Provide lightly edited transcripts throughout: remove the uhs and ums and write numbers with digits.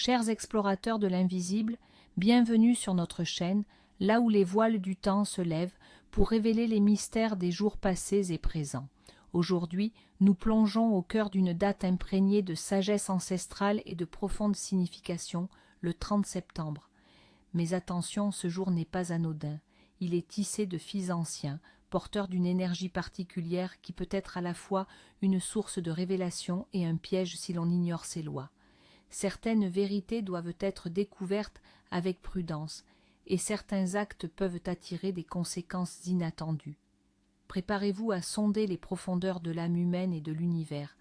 Chers explorateurs de l'invisible, bienvenue sur notre chaîne, là où les voiles du temps se lèvent pour révéler les mystères des jours passés et présents. Aujourd'hui, nous plongeons au cœur d'une date imprégnée de sagesse ancestrale et de profonde signification, le 30 septembre. Mais attention, ce jour n'est pas anodin. Il est tissé de fils anciens, porteur d'une énergie particulière qui peut être à la fois une source de révélation et un piège si l'on ignore ses lois. Certaines vérités doivent être découvertes avec prudence, et certains actes peuvent attirer des conséquences inattendues. Préparez-vous à sonder les profondeurs de l'âme humaine et de l'univers,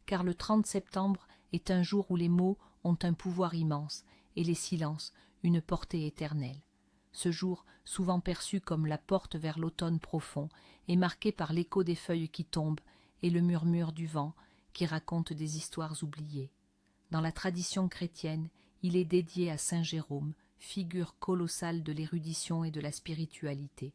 car le 30 septembre est un jour où les mots ont un pouvoir immense, et les silences une portée éternelle. Ce jour, souvent perçu comme la porte vers l'automne profond, est marqué par l'écho des feuilles qui tombent et le murmure du vent qui raconte des histoires oubliées. Dans la tradition chrétienne, il est dédié à Saint Jérôme, figure colossale de l'érudition et de la spiritualité.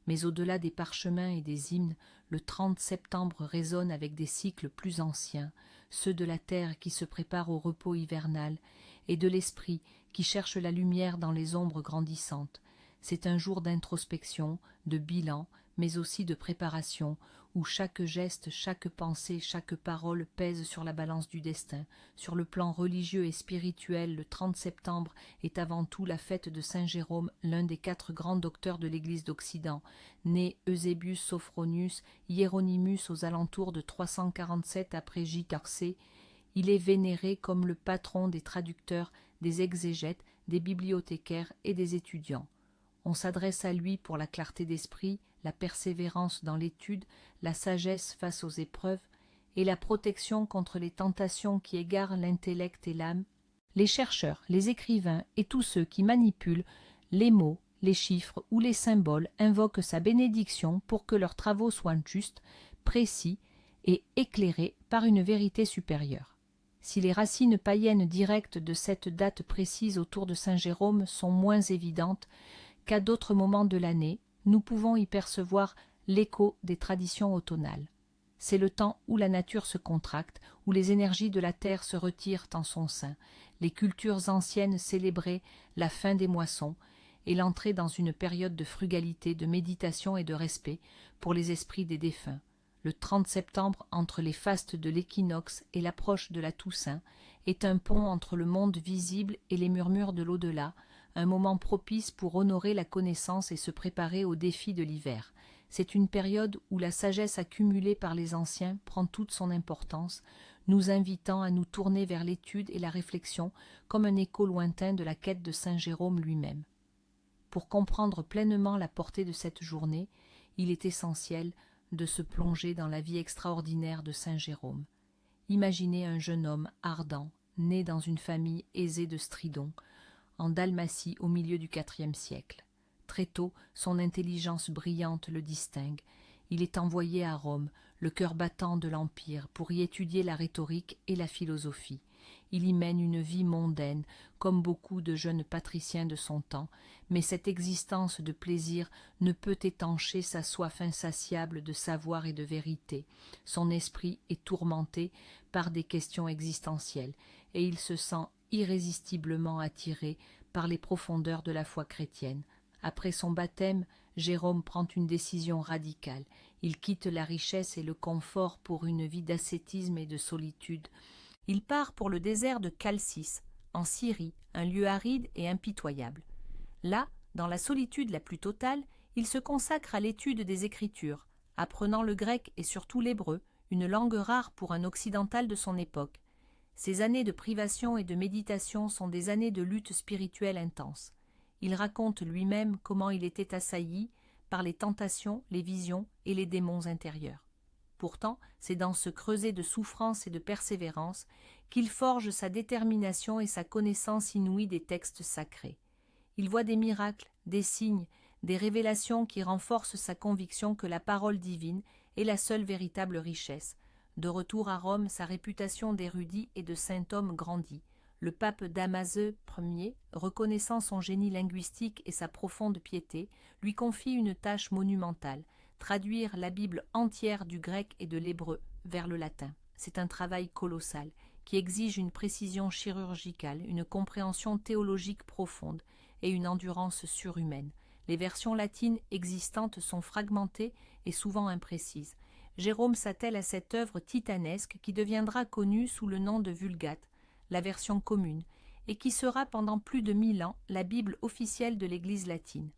Mais au-delà des parchemins et des hymnes, le 30 septembre résonne avec des cycles plus anciens, ceux de la terre qui se prépare au repos hivernal et de l'esprit qui cherche la lumière dans les ombres grandissantes. C'est un jour d'introspection, de bilan, mais aussi de préparation, où chaque geste, chaque pensée, chaque parole pèse sur la balance du destin. Sur le plan religieux et spirituel, le 30 septembre est avant tout la fête de Saint Jérôme, l'un des 4 grands docteurs de l'Église d'Occident. Né Eusebius Sophronius Hieronymus aux alentours de 347 après J.C., il est vénéré comme le patron des traducteurs, des exégètes, des bibliothécaires et des étudiants. On s'adresse à lui pour la clarté d'esprit, la persévérance dans l'étude, la sagesse face aux épreuves et la protection contre les tentations qui égarent l'intellect et l'âme. Les chercheurs, les écrivains et tous ceux qui manipulent les mots, les chiffres ou les symboles invoquent sa bénédiction pour que leurs travaux soient justes, précis et éclairés par une vérité supérieure. Si les racines païennes directes de cette date précise autour de Saint Jérôme sont moins évidentes qu'à d'autres moments de l'année, nous pouvons y percevoir l'écho des traditions automnales. C'est le temps où la nature se contracte, où les énergies de la terre se retirent en son sein. Les cultures anciennes célébraient la fin des moissons et l'entrée dans une période de frugalité, de méditation et de respect pour les esprits des défunts. Le 30 septembre, entre les fastes de l'équinoxe et l'approche de la Toussaint, est un pont entre le monde visible et les murmures de l'au-delà, un moment propice pour honorer la connaissance et se préparer aux défis de l'hiver. C'est une période où la sagesse accumulée par les anciens prend toute son importance, nous invitant à nous tourner vers l'étude et la réflexion comme un écho lointain de la quête de Saint Jérôme lui-même. Pour comprendre pleinement la portée de cette journée, il est essentiel de se plonger dans la vie extraordinaire de Saint Jérôme. Imaginez un jeune homme ardent, né dans une famille aisée de Stridon, en Dalmatie au milieu du IVe siècle. Très tôt, son intelligence brillante le distingue. Il est envoyé à Rome, le cœur battant de l'Empire, pour y étudier la rhétorique et la philosophie. Il y mène une vie mondaine, comme beaucoup de jeunes patriciens de son temps, mais cette existence de plaisir ne peut étancher sa soif insatiable de savoir et de vérité. Son esprit est tourmenté par des questions existentielles, et il se sent irrésistiblement attiré par les profondeurs de la foi chrétienne. Après son baptême, Jérôme prend une décision radicale. Il quitte la richesse et le confort pour une vie d'ascétisme et de solitude. Il part pour le désert de Chalcis, en Syrie, un lieu aride et impitoyable. Là, dans la solitude la plus totale, il se consacre à l'étude des Écritures, apprenant le grec et surtout l'hébreu, une langue rare pour un occidental de son époque. Ces années de privation et de méditation sont des années de lutte spirituelle intense. Il raconte lui-même comment il était assailli par les tentations, les visions et les démons intérieurs. Pourtant, c'est dans ce creuset de souffrance et de persévérance qu'il forge sa détermination et sa connaissance inouïe des textes sacrés. Il voit des miracles, des signes, des révélations qui renforcent sa conviction que la parole divine est la seule véritable richesse. De retour à Rome, sa réputation d'érudit et de saint homme grandit. Le pape Damaseux Ier, reconnaissant son génie linguistique et sa profonde piété, lui confie une tâche monumentale, traduire la Bible entière du grec et de l'hébreu vers le latin. C'est un travail colossal. qui exige une précision chirurgicale, une compréhension théologique profonde et une endurance surhumaine. Les versions latines existantes sont fragmentées et souvent imprécises. Jérôme s'attelle à cette œuvre titanesque qui deviendra connue sous le nom de Vulgate, la version commune, et qui sera pendant plus de 1000 ans la Bible officielle de l'Église latine.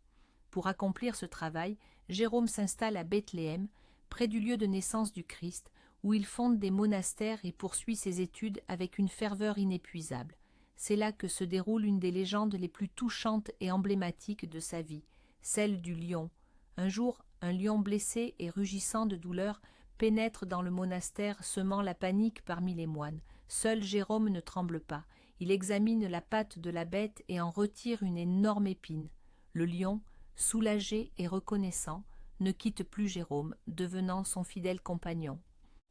Pour accomplir ce travail, Jérôme s'installe à Bethléem, près du lieu de naissance du Christ, où il fonde des monastères et poursuit ses études avec une ferveur inépuisable. C'est là que se déroule une des légendes les plus touchantes et emblématiques de sa vie, celle du lion. Un jour, un lion blessé et rugissant de douleur pénètre dans le monastère, semant la panique parmi les moines. Seul Jérôme ne tremble pas. Il examine la patte de la bête et en retire une énorme épine. Le lion, soulagé et reconnaissant, ne quitte plus Jérôme, devenant son fidèle compagnon.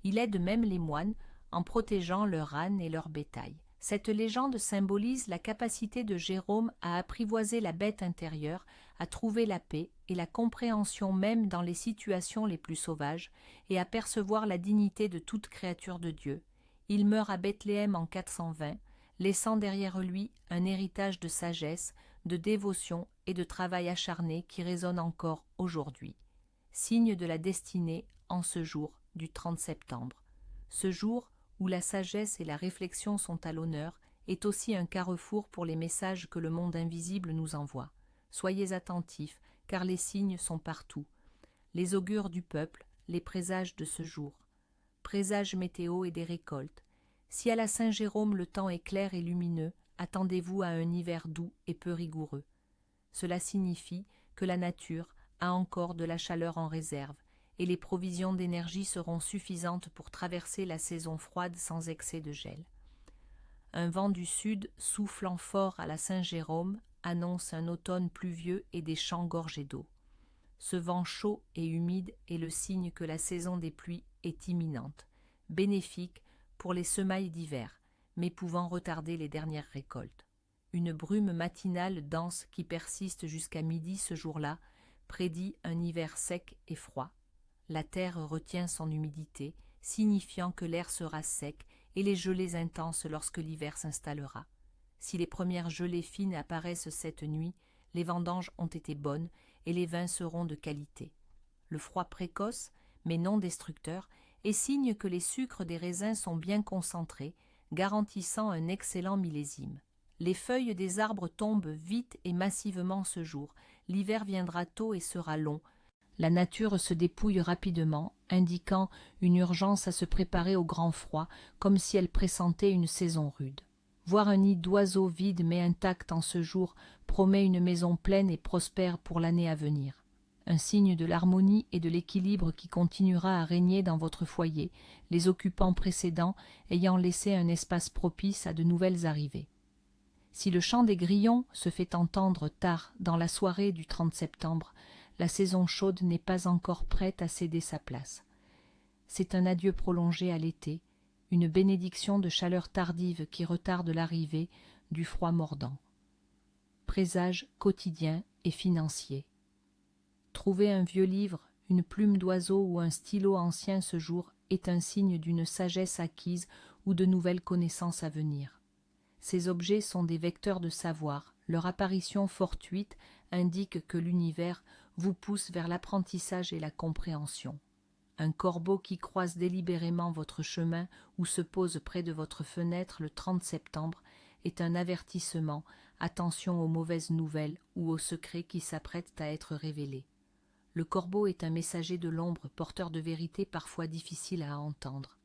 Il aide même les moines en protégeant leur âne et leur bétail. Cette légende symbolise la capacité de Jérôme à apprivoiser la bête intérieure, à trouver la paix et la compréhension même dans les situations les plus sauvages, et à percevoir la dignité de toute créature de Dieu. Il meurt à Bethléem en 420, laissant derrière lui un héritage de sagesse, de dévotion et de travail acharné qui résonne encore aujourd'hui. Signe de la destinée en ce jour du 30 septembre. Ce jour où la sagesse et la réflexion sont à l'honneur est aussi un carrefour pour les messages que le monde invisible nous envoie. Soyez attentifs, car les signes sont partout. Les augures du peuple, les présages de ce jour. Présages météo et des récoltes. Si à la Saint-Jérôme le temps est clair et lumineux, attendez-vous à un hiver doux et peu rigoureux. Cela signifie que la nature a encore de la chaleur en réserve, et les provisions d'énergie seront suffisantes pour traverser la saison froide sans excès de gel. Un vent du sud soufflant fort à la Saint-Jérôme annonce un automne pluvieux et des champs gorgés d'eau. Ce vent chaud et humide est le signe que la saison des pluies est imminente, bénéfique pour les semailles d'hiver, mais pouvant retarder les dernières récoltes. Une brume matinale dense qui persiste jusqu'à midi ce jour-là prédit un hiver sec et froid. La terre retient son humidité, signifiant que l'air sera sec et les gelées intenses lorsque l'hiver s'installera. Si les premières gelées fines apparaissent cette nuit, les vendanges ont été bonnes et les vins seront de qualité. Le froid précoce, mais non destructeur, est signe que les sucres des raisins sont bien concentrés, garantissant un excellent millésime. Les feuilles des arbres tombent vite et massivement ce jour. L'hiver viendra tôt et sera long. La nature se dépouille rapidement, indiquant une urgence à se préparer au grand froid, comme si elle pressentait une saison rude. Voir un nid d'oiseaux vide mais intact en ce jour promet une maison pleine et prospère pour l'année à venir. Un signe de l'harmonie et de l'équilibre qui continuera à régner dans votre foyer, les occupants précédents ayant laissé un espace propice à de nouvelles arrivées. Si le chant des grillons se fait entendre tard dans la soirée du 30 septembre, la saison chaude n'est pas encore prête à céder sa place. C'est un adieu prolongé à l'été, une bénédiction de chaleur tardive qui retarde l'arrivée du froid mordant. Présage quotidien et financier. Trouver un vieux livre, une plume d'oiseau ou un stylo ancien ce jour est un signe d'une sagesse acquise ou de nouvelles connaissances à venir. Ces objets sont des vecteurs de savoir. Leur apparition fortuite indique que l'univers vous pousse vers l'apprentissage et la compréhension. Un corbeau qui croise délibérément votre chemin ou se pose près de votre fenêtre le 30 septembre est un avertissement, attention aux mauvaises nouvelles ou aux secrets qui s'apprêtent à être révélés. Le corbeau est un messager de l'ombre, porteur de vérités parfois difficiles à entendre.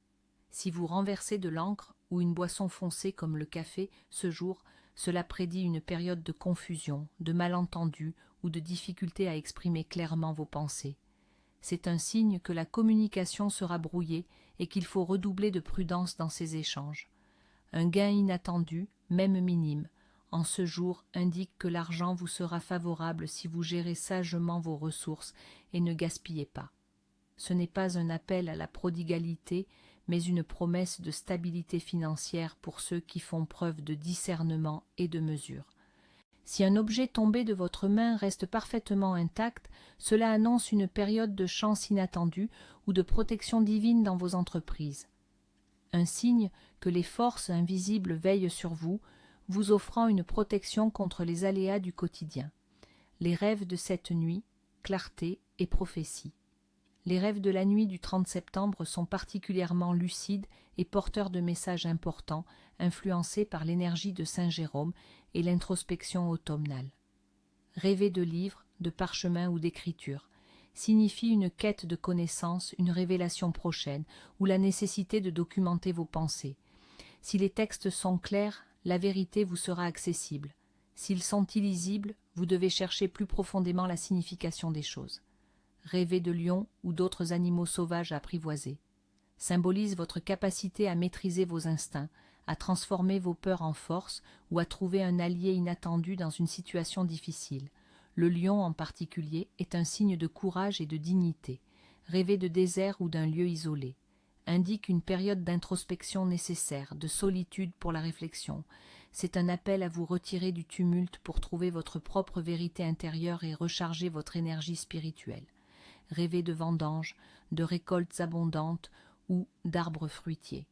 Si vous renversez de l'encre ou une boisson foncée comme le café ce jour, cela prédit une période de confusion, de malentendus ou de difficulté à exprimer clairement vos pensées. C'est un signe que la communication sera brouillée et qu'il faut redoubler de prudence dans ces échanges. Un gain inattendu, même minime, en ce jour indique que l'argent vous sera favorable si vous gérez sagement vos ressources et ne gaspillez pas. Ce n'est pas un appel à la prodigalité, mais une promesse de stabilité financière pour ceux qui font preuve de discernement et de mesure. Si un objet tombé de votre main reste parfaitement intact, cela annonce une période de chance inattendue ou de protection divine dans vos entreprises. un signe que les forces invisibles veillent sur vous, vous offrant une protection contre les aléas du quotidien. Les rêves de cette nuit, clarté et prophétie. Les rêves de la nuit du 30 septembre sont particulièrement lucides et porteurs de messages importants, influencés par l'énergie de Saint Jérôme et l'introspection automnale. Rêver de livres, de parchemins ou d'écritures signifie une quête de connaissances, une révélation prochaine ou la nécessité de documenter vos pensées. Si les textes sont clairs, la vérité vous sera accessible. S'ils sont illisibles, vous devez chercher plus profondément la signification des choses. Rêver de lions ou d'autres animaux sauvages à apprivoiser symbolise votre capacité à maîtriser vos instincts, à transformer vos peurs en force ou à trouver un allié inattendu dans une situation difficile. Le lion en particulier est un signe de courage et de dignité. Rêver de désert ou d'un lieu isolé indique une période d'introspection nécessaire, de solitude pour la réflexion. C'est un appel à vous retirer du tumulte pour trouver votre propre vérité intérieure et recharger votre énergie spirituelle. Rêver de vendanges, de récoltes abondantes ou d'arbres fruitiers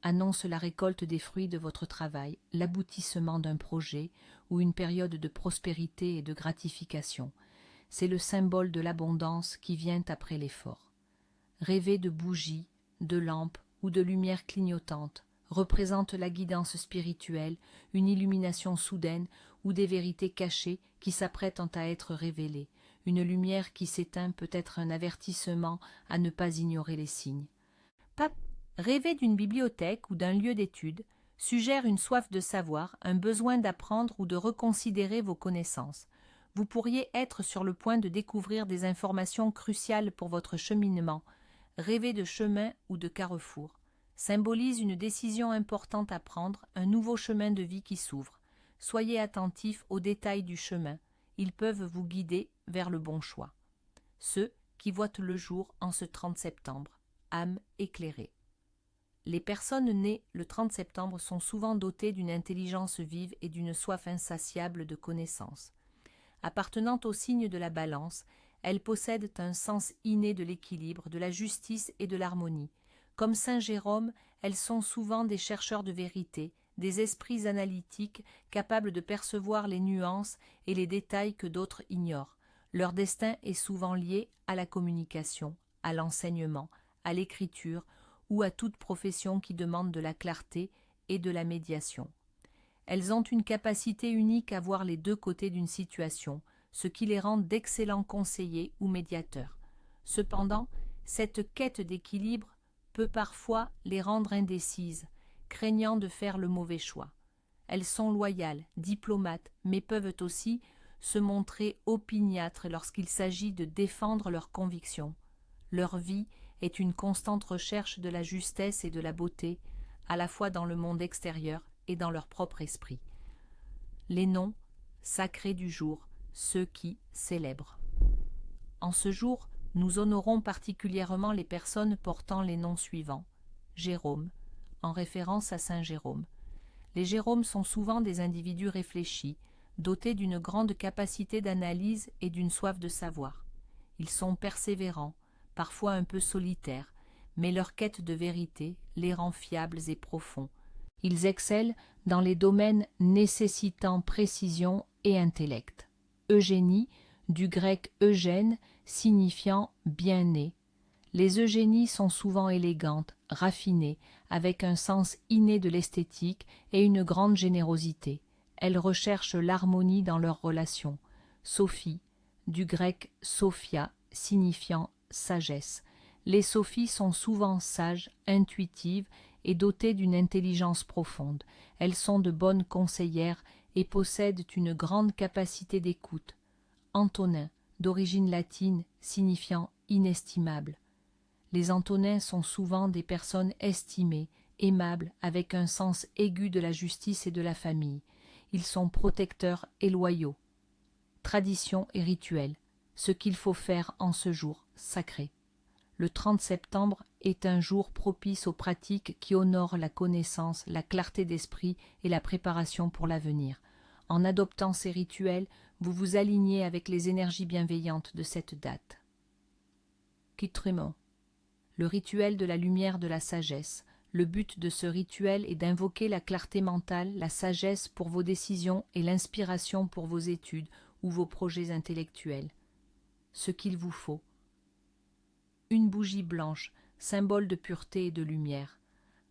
annonce la récolte des fruits de votre travail, l'aboutissement d'un projet ou une période de prospérité et de gratification. C'est le symbole de l'abondance qui vient après l'effort. Rêver de bougies, de lampes ou de lumière clignotante représente la guidance spirituelle, une illumination soudaine ou des vérités cachées qui s'apprêtent à être révélées. Une lumière qui s'éteint peut être un avertissement à ne pas ignorer les signes. Rêver d'une bibliothèque ou d'un lieu d'étude suggère une soif de savoir, un besoin d'apprendre ou de reconsidérer vos connaissances. Vous pourriez être sur le point de découvrir des informations cruciales pour votre cheminement. Rêver de chemin ou de carrefour symbolise une décision importante à prendre, un nouveau chemin de vie qui s'ouvre. Soyez attentifs aux détails du chemin. Ils peuvent vous guider vers le bon choix. Ceux qui voient le jour en ce 30 septembre, âme éclairée. Les personnes nées le 30 septembre sont souvent dotées d'une intelligence vive et d'une soif insatiable de connaissances. Appartenant au signe de la Balance, elles possèdent un sens inné de l'équilibre, de la justice et de l'harmonie. Comme Saint Jérôme, elles sont souvent des chercheurs de vérité, des esprits analytiques capables de percevoir les nuances et les détails que d'autres ignorent. Leur destin est souvent lié à la communication, à l'enseignement, à l'écriture ou à toute profession qui demande de la clarté et de la médiation. Elles ont une capacité unique à voir les deux côtés d'une situation, ce qui les rend d'excellents conseillers ou médiateurs. Cependant, cette quête d'équilibre peut parfois les rendre indécises, craignant de faire le mauvais choix. Elles sont loyales, diplomates, mais peuvent aussi se montrer opiniâtres lorsqu'il s'agit de défendre leurs convictions. Leur vie est une constante recherche de la justesse et de la beauté, à la fois dans le monde extérieur et dans leur propre esprit. Les noms sacrés du jour, ceux qui célèbrent. En ce jour, nous honorons particulièrement les personnes portant les noms suivants. Jérôme, en référence à Saint Jérôme. Les Jérômes sont souvent des individus réfléchis, dotés d'une grande capacité d'analyse et d'une soif de savoir. Ils sont persévérants, parfois un peu solitaires, mais leur quête de vérité les rend fiables et profonds. Ils excellent dans les domaines nécessitant précision et intellect. Eugénie, du grec Eugène, signifiant bien-né. Les Eugénies sont souvent élégantes, raffinées, avec un sens inné de l'esthétique et une grande générosité. Elles recherchent l'harmonie dans leurs relations. Sophie, du grec Sophia, signifiant sagesse. Les Sophies sont souvent sages, intuitives et dotées d'une intelligence profonde. Elles sont de bonnes conseillères et possèdent une grande capacité d'écoute. Antonin, d'origine latine, signifiant inestimable. Les Antonins sont souvent des personnes estimées, aimables, avec un sens aigu de la justice et de la famille. Ils sont protecteurs et loyaux. Tradition et rituel, ce qu'il faut faire en ce jour sacré. Le 30 septembre est un jour propice aux pratiques qui honorent la connaissance, la clarté d'esprit et la préparation pour l'avenir. En adoptant ces rituels, vous vous alignez avec les énergies bienveillantes de cette date. Kitrimon, le rituel de la lumière de la sagesse, Le but de ce rituel est d'invoquer la clarté mentale, la sagesse pour vos décisions et l'inspiration pour vos études ou vos projets intellectuels. Ce qu'il vous faut. Une bougie blanche, symbole de pureté et de lumière.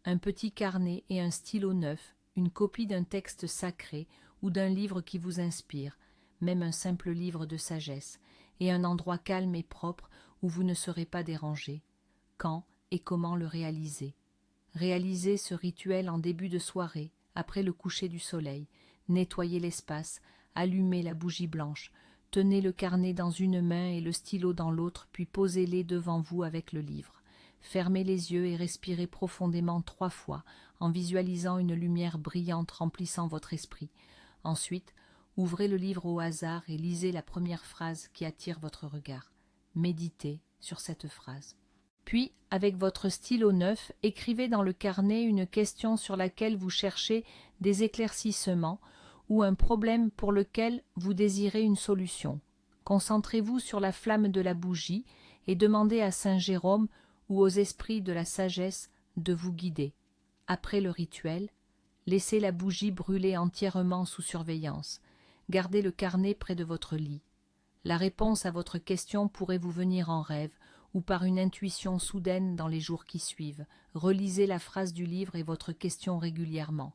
Un petit carnet et un stylo neuf, une copie d'un texte sacré ou d'un livre qui vous inspire, même un simple livre de sagesse, et un endroit calme et propre où vous ne serez pas dérangé. Quand et comment le réaliser? Réalisez ce rituel en début de soirée, après le coucher du soleil. Nettoyez l'espace, allumez la bougie blanche, tenez le carnet dans une main et le stylo dans l'autre, puis posez-les devant vous avec le livre. Fermez les yeux et respirez profondément 3 fois, en visualisant une lumière brillante remplissant votre esprit. Ensuite, ouvrez le livre au hasard et lisez la première phrase qui attire votre regard. Méditez sur cette phrase. Puis, avec votre stylo neuf, écrivez dans le carnet une question sur laquelle vous cherchez des éclaircissements ou un problème pour lequel vous désirez une solution. Concentrez-vous sur la flamme de la bougie et demandez à Saint Jérôme ou aux esprits de la sagesse de vous guider. Après le rituel, laissez la bougie brûler entièrement sous surveillance. Gardez le carnet près de votre lit. La réponse à votre question pourrait vous venir en rêve ou par une intuition soudaine dans les jours qui suivent. Relisez la phrase du livre et votre question régulièrement.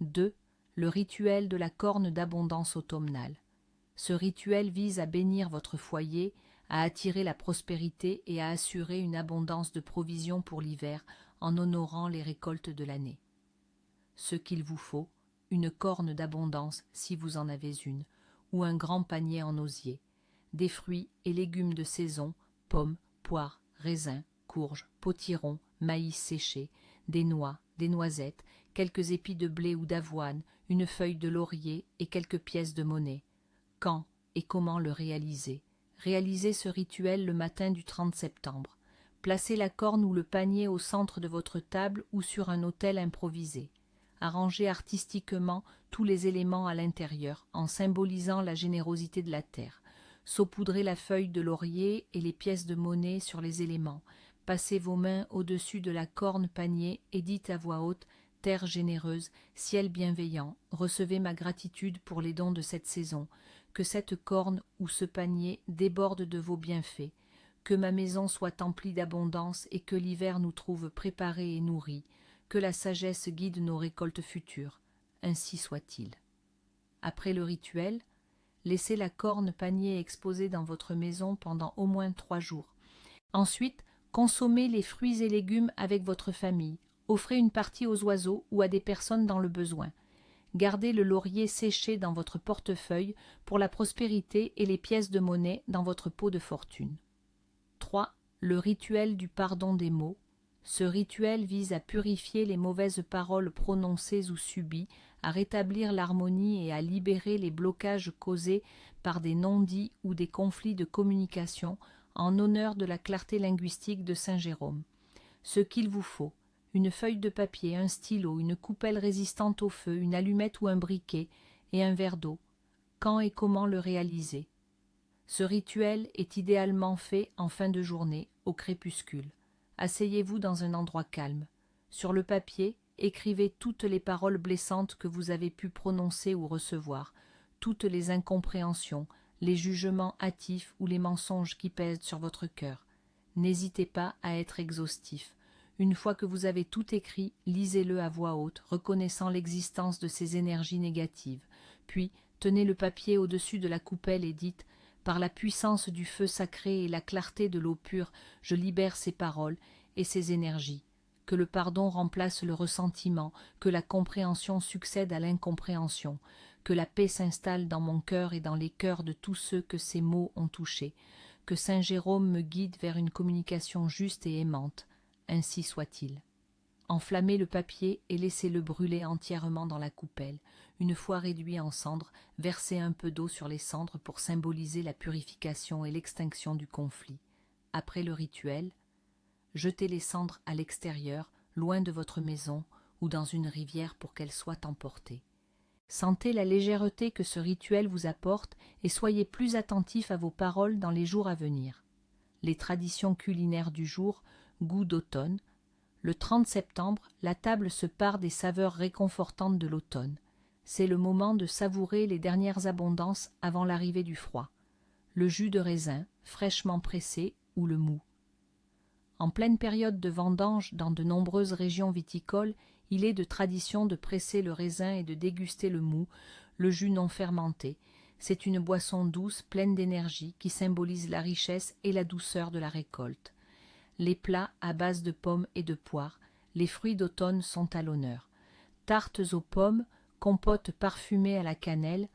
2. Le rituel de la corne d'abondance automnale. Ce rituel vise à bénir votre foyer, à attirer la prospérité et à assurer une abondance de provisions pour l'hiver en honorant les récoltes de l'année. Ce qu'il vous faut, une corne d'abondance si vous en avez une, ou un grand panier en osier, des fruits et légumes de saison, pommes, poires, raisins, courges, potirons, maïs séché, des noix, des noisettes, quelques épis de blé ou d'avoine, une feuille de laurier et quelques pièces de monnaie. Quand et comment le réaliser? Réalisez ce rituel le matin du 30 septembre. Placez la corne ou le panier au centre de votre table ou sur un autel improvisé. Arrangez artistiquement tous les éléments à l'intérieur en symbolisant la générosité de la terre. Saupoudrez la feuille de laurier et les pièces de monnaie sur les éléments. Passez vos mains au-dessus de la corne panier et dites à voix haute « Terre généreuse, ciel bienveillant, recevez ma gratitude pour les dons de cette saison. Que cette corne ou ce panier déborde de vos bienfaits. Que ma maison soit emplie d'abondance et que l'hiver nous trouve préparés et nourris. Que la sagesse guide nos récoltes futures. Ainsi soit-il. » Après le rituel, laissez la corne panier exposée dans votre maison pendant au moins 3 jours. Ensuite, consommez les fruits et légumes avec votre famille. Offrez une partie aux oiseaux ou à des personnes dans le besoin. Gardez le laurier séché dans votre portefeuille pour la prospérité et les pièces de monnaie dans votre pot de fortune. 3. Le rituel du pardon des mots. Ce rituel vise à purifier les mauvaises paroles prononcées ou subies, à rétablir l'harmonie et à libérer les blocages causés par des non-dits ou des conflits de communication en honneur de la clarté linguistique de Saint Jérôme. Ce qu'il vous faut, une feuille de papier, un stylo, une coupelle résistante au feu, une allumette ou un briquet et un verre d'eau. Quand et comment le réaliser? Ce rituel est idéalement fait en fin de journée, au crépuscule. Asseyez-vous dans un endroit calme. Sur le papier, écrivez toutes les paroles blessantes que vous avez pu prononcer ou recevoir, toutes les incompréhensions, les jugements hâtifs ou les mensonges qui pèsent sur votre cœur. N'hésitez pas à être exhaustif. Une fois que vous avez tout écrit, lisez-le à voix haute, reconnaissant l'existence de ces énergies négatives. Puis, tenez le papier au-dessus de la coupelle et dites « Par la puissance du feu sacré et la clarté de l'eau pure, je libère ces paroles et ces énergies. Que le pardon remplace le ressentiment, que la compréhension succède à l'incompréhension, que la paix s'installe dans mon cœur et dans les cœurs de tous ceux que ces mots ont touchés, que Saint Jérôme me guide vers une communication juste et aimante. Ainsi soit-il. » Enflammez le papier et laissez-le brûler entièrement dans la coupelle. Une fois réduit en cendres, versez un peu d'eau sur les cendres pour symboliser la purification et l'extinction du conflit. Après le rituel, jetez les cendres à l'extérieur, loin de votre maison ou dans une rivière pour qu'elles soient emportées. Sentez la légèreté que ce rituel vous apporte et soyez plus attentif à vos paroles dans les jours à venir. Les traditions culinaires du jour, goût d'automne. Le 30 septembre, la table se pare des saveurs réconfortantes de l'automne. C'est le moment de savourer les dernières abondances avant l'arrivée du froid. Le jus de raisin, fraîchement pressé, ou le mou. En pleine période de vendange dans de nombreuses régions viticoles, il est de tradition de presser le raisin et de déguster le mou, le jus non fermenté. C'est une boisson douce, pleine d'énergie, qui symbolise la richesse et la douceur de la récolte. Les plats à base de pommes et de poires, les fruits d'automne sont à l'honneur. Tartes aux pommes, compotes parfumées à la cannelle,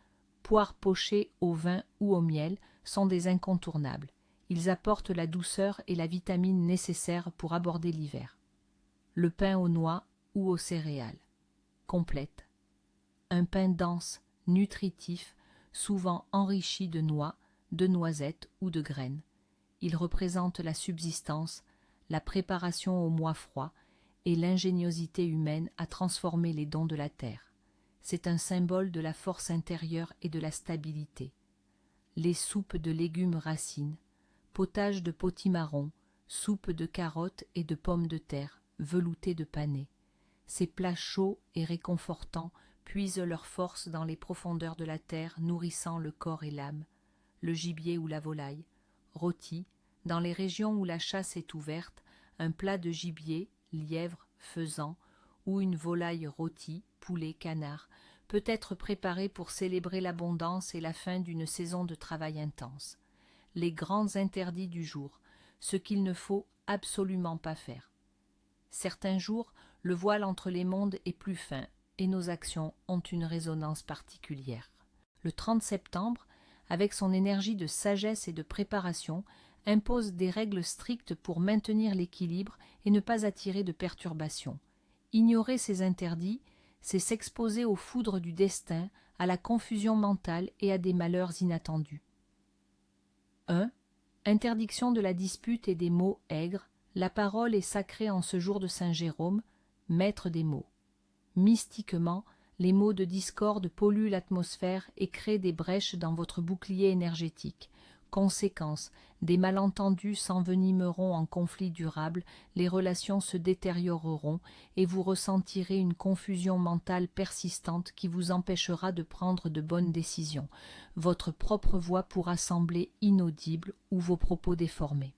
poires pochées au vin ou au miel sont des incontournables. Ils apportent la douceur et la vitamine nécessaires pour aborder l'hiver. Le pain aux noix ou aux céréales. Complète. Un pain dense, nutritif, souvent enrichi de noix, de noisettes ou de graines. Il représente la subsistance, la préparation au mois froid et l'ingéniosité humaine à transformer les dons de la terre. C'est un symbole de la force intérieure et de la stabilité. Les soupes de légumes racines, potage de potimarron, soupe de carottes et de pommes de terre, veloutées de panais. Ces plats chauds et réconfortants puisent leur force dans les profondeurs de la terre, nourrissant le corps et l'âme. Le gibier ou la volaille, rôti, dans les régions où la chasse est ouverte, un plat de gibier, lièvre, faisan, ou une volaille rôtie, poulet, canard, peut être préparé pour célébrer l'abondance et la fin d'une saison de travail intense. Les grands interdits du jour, ce qu'il ne faut absolument pas faire. Certains jours, le voile entre les mondes est plus fin et nos actions ont une résonance particulière. Le 30 septembre, avec son énergie de sagesse et de préparation, impose des règles strictes pour maintenir l'équilibre et ne pas attirer de perturbations. Ignorer ces interdits, c'est s'exposer aux foudres du destin, à la confusion mentale et à des malheurs inattendus. 1. Interdiction de la dispute et des mots aigres. La parole est sacrée en ce jour de Saint Jérôme, maître des mots. Mystiquement, les mots de discorde polluent l'atmosphère et créent des brèches dans votre bouclier énergétique. Conséquence, des malentendus s'envenimeront en conflits durables, les relations se détérioreront et vous ressentirez une confusion mentale persistante qui vous empêchera de prendre de bonnes décisions. Votre propre voix pourra sembler inaudible ou vos propos déformés.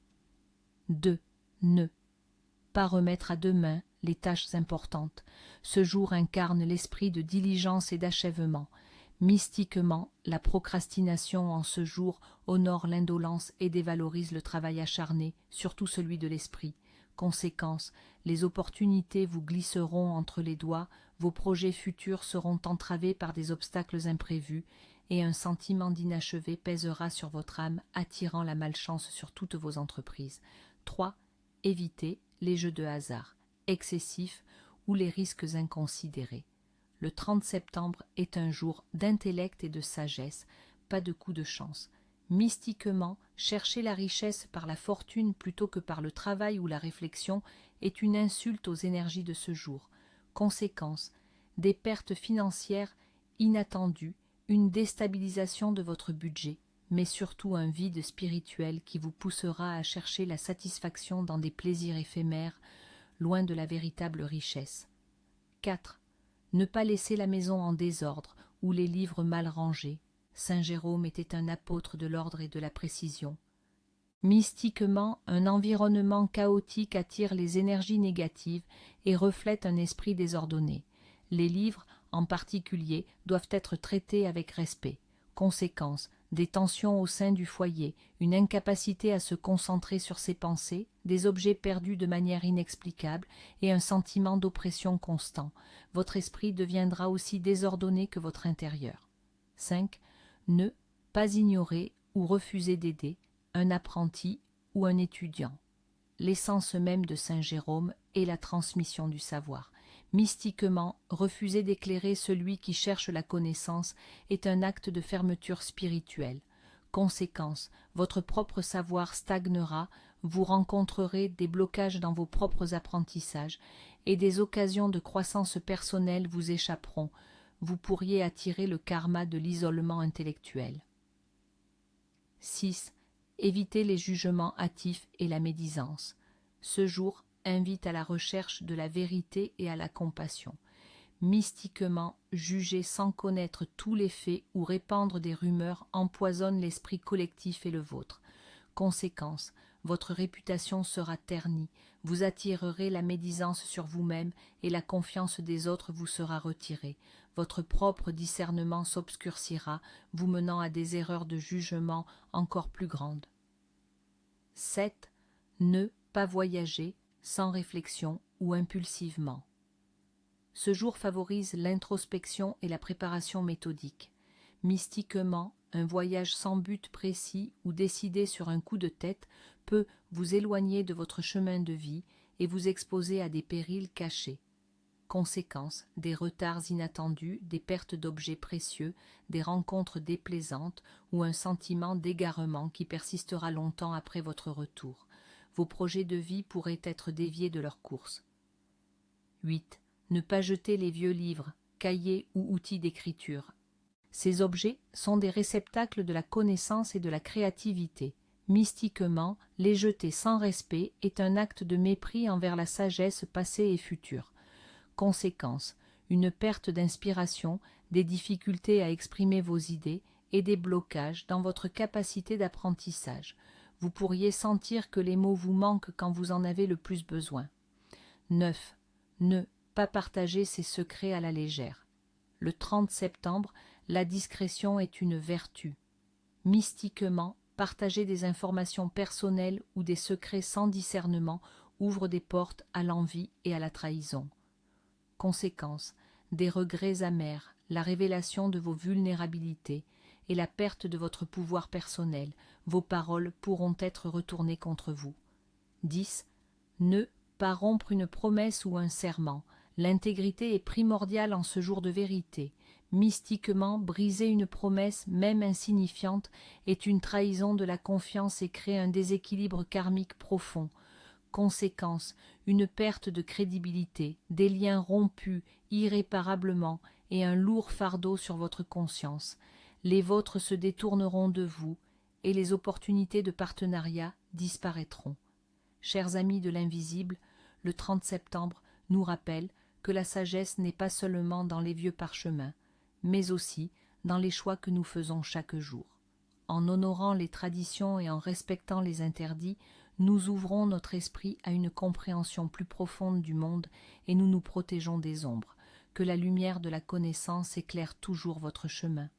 2. Ne pas remettre à demain les tâches importantes. Ce jour incarne l'esprit de diligence et d'achèvement. Mystiquement, la procrastination en ce jour honore l'indolence et dévalorise le travail acharné, surtout celui de l'esprit. Conséquence, les opportunités vous glisseront entre les doigts, vos projets futurs seront entravés par des obstacles imprévus, et un sentiment d'inachevé pèsera sur votre âme, attirant la malchance sur toutes vos entreprises. 3. Évitez les jeux de hasard, excessifs ou les risques inconsidérés. Le 30 septembre est un jour d'intellect et de sagesse, pas de coup de chance. Mystiquement, chercher la richesse par la fortune plutôt que par le travail ou la réflexion est une insulte aux énergies de ce jour. Conséquence, des pertes financières inattendues, une déstabilisation de votre budget, mais surtout un vide spirituel qui vous poussera à chercher la satisfaction dans des plaisirs éphémères, loin de la véritable richesse. 4. Ne pas laisser la maison en désordre ou les livres mal rangés. Saint Jérôme était un apôtre de l'ordre et de la précision. Mystiquement, un environnement chaotique attire les énergies négatives et reflète un esprit désordonné. Les livres, en particulier, doivent être traités avec respect. Conséquence, des tensions au sein du foyer, une incapacité à se concentrer sur ses pensées, des objets perdus de manière inexplicable et un sentiment d'oppression constant. Votre esprit deviendra aussi désordonné que votre intérieur. 5. Ne pas ignorer ou refuser d'aider un apprenti ou un étudiant. L'essence même de Saint Jérôme est la transmission du savoir. Mystiquement, refuser d'éclairer celui qui cherche la connaissance est un acte de fermeture spirituelle. Conséquence, votre propre savoir stagnera, vous rencontrerez des blocages dans vos propres apprentissages et des occasions de croissance personnelle vous échapperont. Vous pourriez attirer le karma de l'isolement intellectuel. 6. Évitez les jugements hâtifs et la médisance. Ce jour invite à la recherche de la vérité et à la compassion. Mystiquement, juger sans connaître tous les faits ou répandre des rumeurs empoisonne l'esprit collectif et le vôtre. Conséquence, votre réputation sera ternie, vous attirerez la médisance sur vous-même et la confiance des autres vous sera retirée. Votre propre discernement s'obscurcira, vous menant à des erreurs de jugement encore plus grandes. 7. Ne pas voyager sans réflexion ou impulsivement. Ce jour favorise l'introspection et la préparation méthodique. Mystiquement, un voyage sans but précis ou décidé sur un coup de tête peut vous éloigner de votre chemin de vie et vous exposer à des périls cachés. Conséquence, des retards inattendus, des pertes d'objets précieux, des rencontres déplaisantes ou un sentiment d'égarement qui persistera longtemps après votre retour. Vos projets de vie pourraient être déviés de leur course. 8. Ne pas jeter les vieux livres, cahiers ou outils d'écriture. Ces objets sont des réceptacles de la connaissance et de la créativité. Mystiquement, les jeter sans respect est un acte de mépris envers la sagesse passée et future. Conséquence, une perte d'inspiration, des difficultés à exprimer vos idées et des blocages dans votre capacité d'apprentissage. Vous pourriez sentir que les mots vous manquent quand vous en avez le plus besoin. 9. Ne pas partager ses secrets à la légère. Le 30 septembre, la discrétion est une vertu. Mystiquement, partager des informations personnelles ou des secrets sans discernement ouvre des portes à l'envie et à la trahison. Conséquence, des regrets amers, la révélation de vos vulnérabilités et la perte de votre pouvoir personnel, vos paroles pourront être retournées contre vous. 10. Ne pas rompre une promesse ou un serment. L'intégrité est primordiale en ce jour de vérité. Mystiquement, briser une promesse, même insignifiante, est une trahison de la confiance et crée un déséquilibre karmique profond. Conséquence, une perte de crédibilité, des liens rompus irréparablement et un lourd fardeau sur votre conscience. Les vôtres se détourneront de vous et les opportunités de partenariat disparaîtront. Chers amis de l'invisible, le 30 septembre nous rappelle que la sagesse n'est pas seulement dans les vieux parchemins, mais aussi dans les choix que nous faisons chaque jour. En honorant les traditions et en respectant les interdits, nous ouvrons notre esprit à une compréhension plus profonde du monde et nous nous protégeons des ombres. Que la lumière de la connaissance éclaire toujours votre chemin.